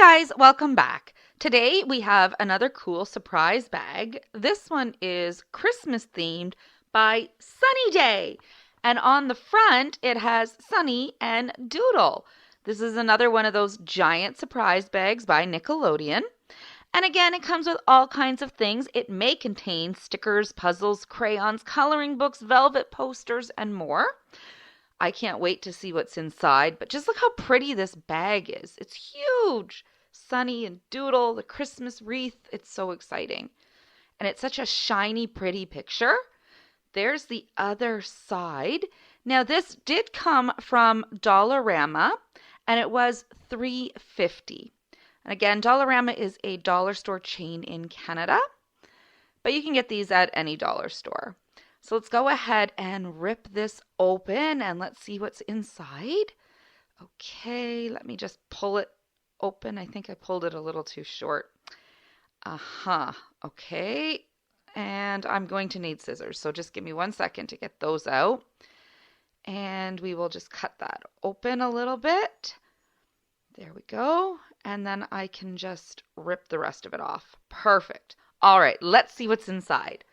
guys, welcome back. Today we have another cool surprise bag. This one is Christmas themed by Sunny Day. And on the front it has Sunny and Doodle. This is another one of those giant surprise bags by Nickelodeon. And again, it comes with all kinds of things. It may contain stickers, puzzles, crayons, coloring books, velvet posters, and more. I can't wait to see what's inside, but just look how pretty this bag is. It's huge. Sunny and Doodle, the Christmas wreath. It's so exciting. And it's such a shiny, pretty picture. There's the other side. Now, this did come from Dollarama, and it was $3.50. And again, Dollarama is a dollar store chain in Canada, but you can get these at any dollar store. So let's go ahead and rip this open and let's see what's inside. Okay, let me just pull it open. I think I pulled it a little too short. Okay, and I'm going to need scissors, so just give me 1 second to get those out. And we will just cut that open a little bit. There we go. And then I can just rip the rest of it off. Perfect. All right, let's see what's inside.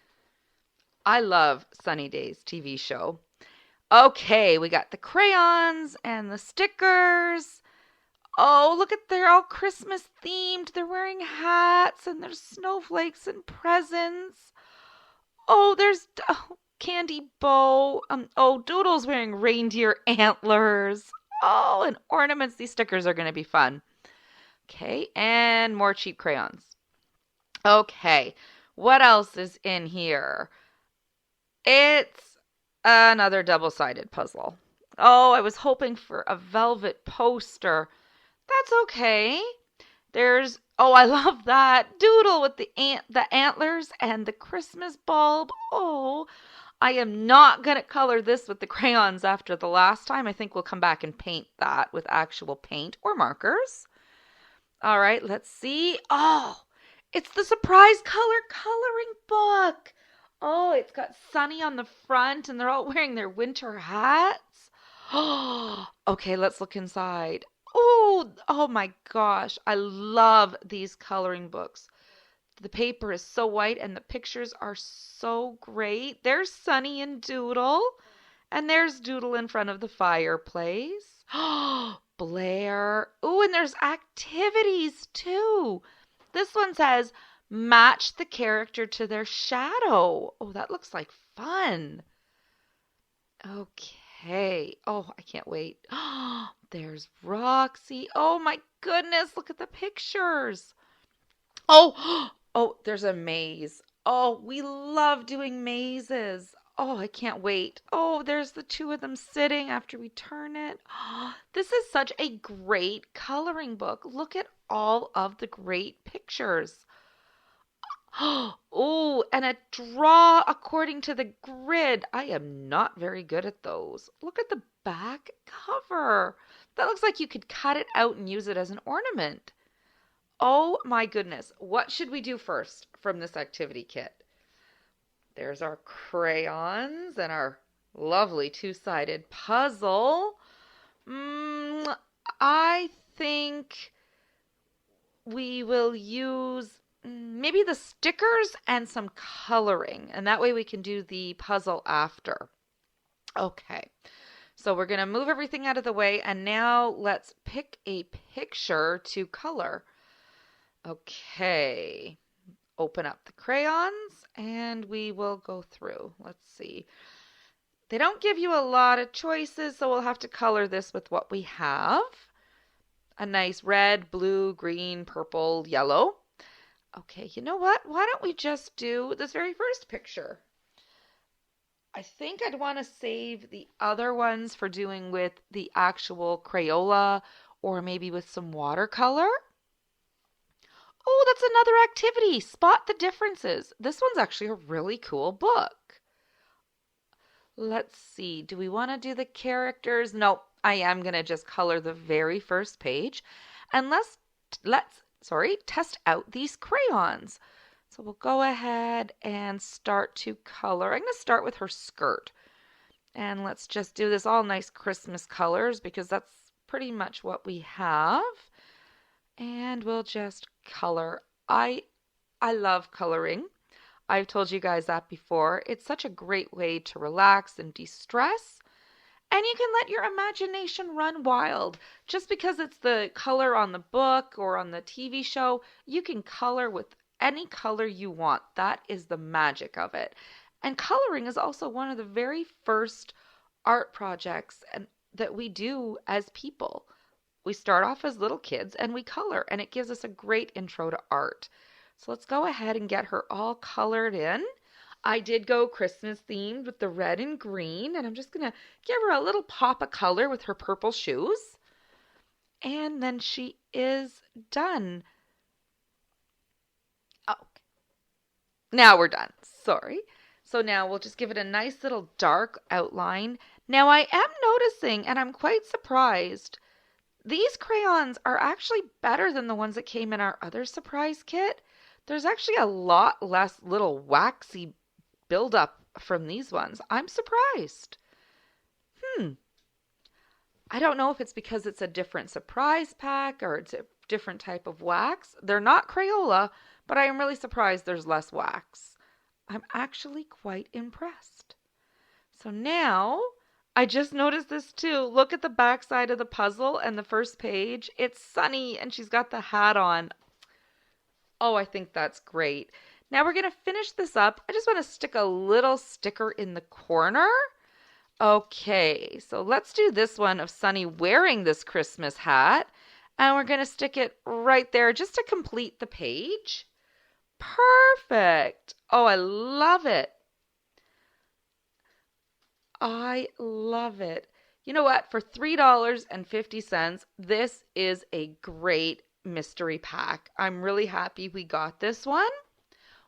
I love Sunny Day's TV show. Okay, we got the crayons and the stickers. Oh, look at, they're all Christmas themed. They're wearing hats and there's snowflakes and presents. Oh, there's Candy Bow. Doodle's wearing reindeer antlers. Oh, and ornaments. These stickers are going to be fun. Okay, and more cheap crayons. Okay, what else is in here? It's another double-sided puzzle. Oh, I was hoping for a velvet poster. That's okay. I love that Doodle with the antlers and the Christmas bulb. Oh, I am not going to color this with the crayons after the last time. I think we'll come back and paint that with actual paint or markers. All right, let's see. Oh, it's the surprise coloring book. Oh, it's got Sunny on the front and they're all wearing their winter hats. Oh, okay, let's look inside. Oh my gosh. I love these coloring books. The paper is so white and the pictures are so great. There's Sunny and Doodle. And there's Doodle in front of the fireplace. Oh, Blair. Oh, and there's activities too. This one says, match the character to their shadow. Oh, that looks like fun. Okay. Oh, I can't wait. Oh, there's Roxy. Oh my goodness, look at the pictures. Oh, there's a maze. Oh, we love doing mazes. Oh, I can't wait. Oh, there's the two of them sitting after we turn it. Oh, this is such a great coloring book. Look at all of the great pictures. Oh, and a draw according to the grid. I am not very good at those. Look at the back cover. That looks like you could cut it out and use it as an ornament. Oh my goodness. What should we do first from this activity kit? There's our crayons and our lovely two-sided puzzle. I think we will use maybe the stickers and some coloring, and that way we can do the puzzle after. Okay, so we're going to move everything out of the way, and now let's pick a picture to color. Okay, open up the crayons, and we will go through. Let's see. They don't give you a lot of choices, so we'll have to color this with what we have. A nice red, blue, green, purple, yellow. Okay, you know what? Why don't we just do this very first picture? I think I'd want to save the other ones for doing with the actual Crayola or maybe with some watercolor. Oh, that's another activity. Spot the differences. This one's actually a really cool book. Let's see. Do we want to do the characters? No, I am going to just color the very first page. And let's test out these crayons. So we'll go ahead and start to color. I'm going to start with her skirt. And let's just do this all nice Christmas colors because that's pretty much what we have. And we'll just color. I love coloring. I've told you guys that before. It's such a great way to relax and de-stress. And you can let your imagination run wild. Just because it's the color on the book or on the TV show, you can color with any color you want. That is the magic of it. And coloring is also one of the very first art projects that we do as people. We start off as little kids and we color, and it gives us a great intro to art. So let's go ahead and get her all colored in. I did go Christmas themed with the red and green, and I'm just going to give her a little pop of color with her purple shoes. And then she is done. Oh, now we're done. Sorry. So now we'll just give it a nice little dark outline. Now I am noticing, and I'm quite surprised, these crayons are actually better than the ones that came in our other surprise kit. There's actually a lot less little waxy buildup from these ones. I'm surprised. I don't know if it's because it's a different surprise pack or it's a different type of wax. They're not Crayola, but I am really surprised there's less wax. I'm actually quite impressed. So now, I just noticed this too. Look at the back side of the puzzle and the first page. It's sunny and she's got the hat on. Oh, I think that's great. Now we're going to finish this up. I just want to stick a little sticker in the corner. Okay, so let's do this one of Sunny wearing this Christmas hat. And we're going to stick it right there just to complete the page. Perfect. Oh, I love it. I love it. You know what? For $3.50, this is a great mystery pack. I'm really happy we got this one.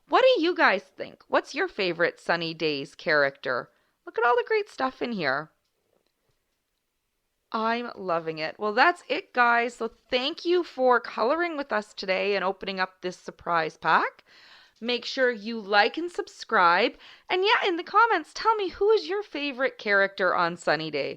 What do you guys think? What's your favorite Sunny Days character? Look at all the great stuff in here. I'm loving it. Well, that's it, guys. So thank you for coloring with us today and opening up this surprise pack. Make sure you like and subscribe. And yeah, in the comments, tell me who is your favorite character on Sunny Day.